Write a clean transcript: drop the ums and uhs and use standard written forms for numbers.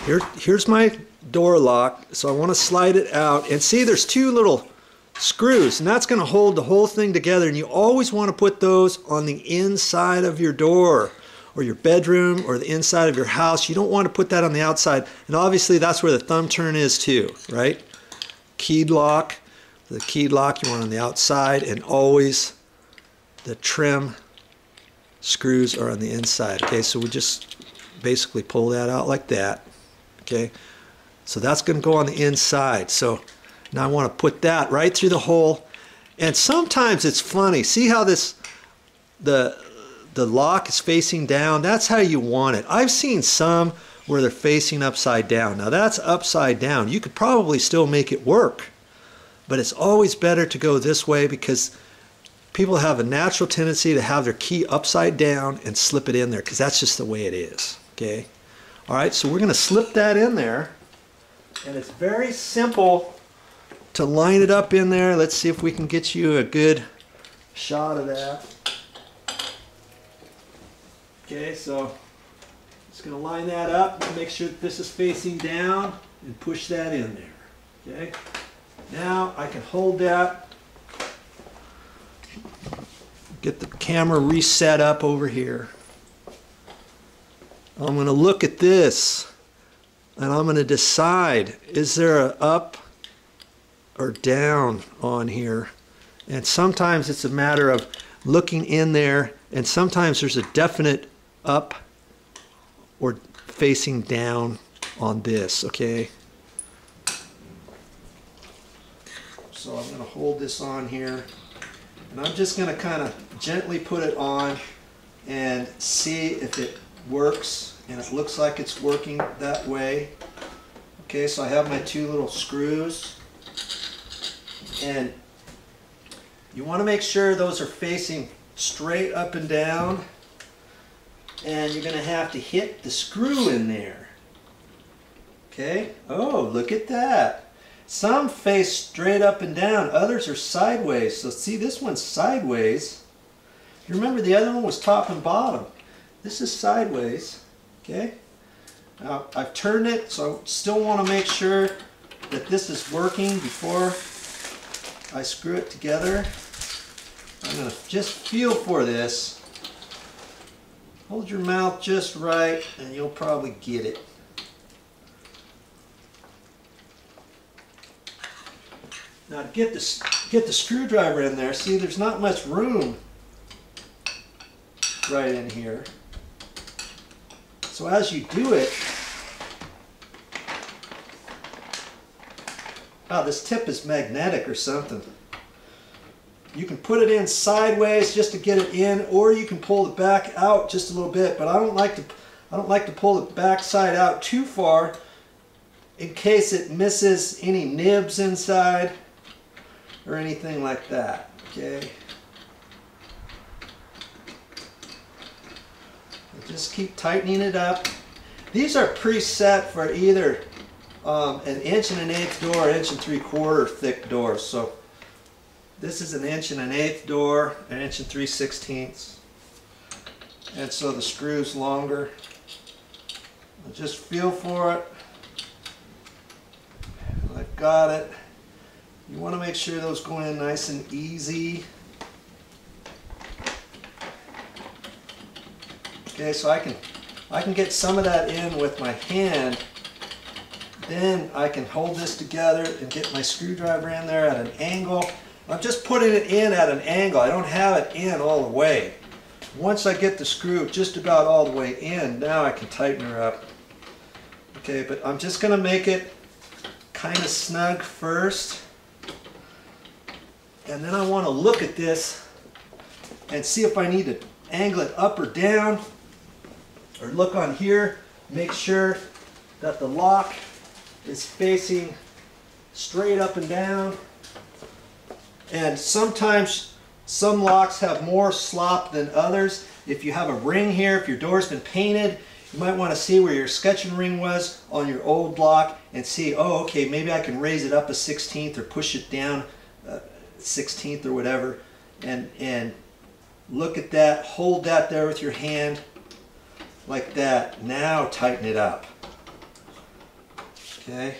Here's my door lock. So I want to slide it out, and see there's two little screws, and that's going to hold the whole thing together, and you always want to put those on the inside of your door or your bedroom or the inside of your house. You don't want to put that on the outside, and obviously that's where the thumb turn is too, right? Keyed lock, the keyed lock you want on the outside, and always the trim screws are on the inside. Okay, so we just basically pull that out like that. Okay, so that's going to go on the inside. So now I want to put that right through the hole, and sometimes it's funny. See how this the lock is facing down? That's how you want it. I've seen some where they're facing upside down. Now that's upside down. You could probably still make it work, but it's always better to go this way because people have a natural tendency to have their key upside down and slip it in there because that's just the way it is. Okay. All right, so we're going to slip that in there, and it's very simple to line it up in there. Let's see if we can get you a good shot of that. Okay, so just going to line that up and make sure that this is facing down and push that in there. Okay, now I can hold that, get the camera reset up over here. I'm going to look at this and I'm going to decide, is there an up or down on here? And sometimes it's a matter of looking in there, and sometimes there's a definite up or facing down on this. Okay, so I'm going to hold this on here, and I'm just going to kind of gently put it on and see if it works, and it looks like it's working that way. Okay, so I have my two little screws, and you want to make sure those are facing straight up and down, and you're going to have to hit the screw in there. Okay, oh, look at that. Some face straight up and down, others are sideways. So see, this one's sideways. You remember the other one was top and bottom. This is sideways. Okay, now I've turned it, so I still want to make sure that this is working before I screw it together. I'm going to just feel for this. Hold your mouth just right and you'll probably get it. Now to get the screwdriver in there, see there's not much room right in here. So as you do it, oh, this tip is magnetic or something. You can put it in sideways just to get it in, or you can pull the back out just a little bit. But I don't like to pull the back side out too far in case it misses any nibs inside or anything like that. Okay. Just keep tightening it up. These are preset for either an 1.1/8 door, 1 3/4 thick door. So this is an 1 1/8 door, an 1 3/16, and so the screw's longer. Just feel for it. I've got it. You want to make sure those go in nice and easy. Okay, so I can get some of that in with my hand. Then I can hold this together and get my screwdriver in there at an angle. I'm just putting it in at an angle. I don't have it in all the way. Once I get the screw just about all the way in, now I can tighten her up. Okay, but I'm just going to make it kind of snug first. And then I want to look at this and see if I need to angle it up or down, or look on here, make sure that the lock is facing straight up and down. And sometimes some locks have more slop than others. If you have a ring here, if your door's been painted, you might want to see where your sketching ring was on your old lock and see, oh, okay, maybe I can raise it up a 1/16 or push it down a 1/16 or whatever, and look at that, hold that there with your hand like that. Now tighten it up. Okay.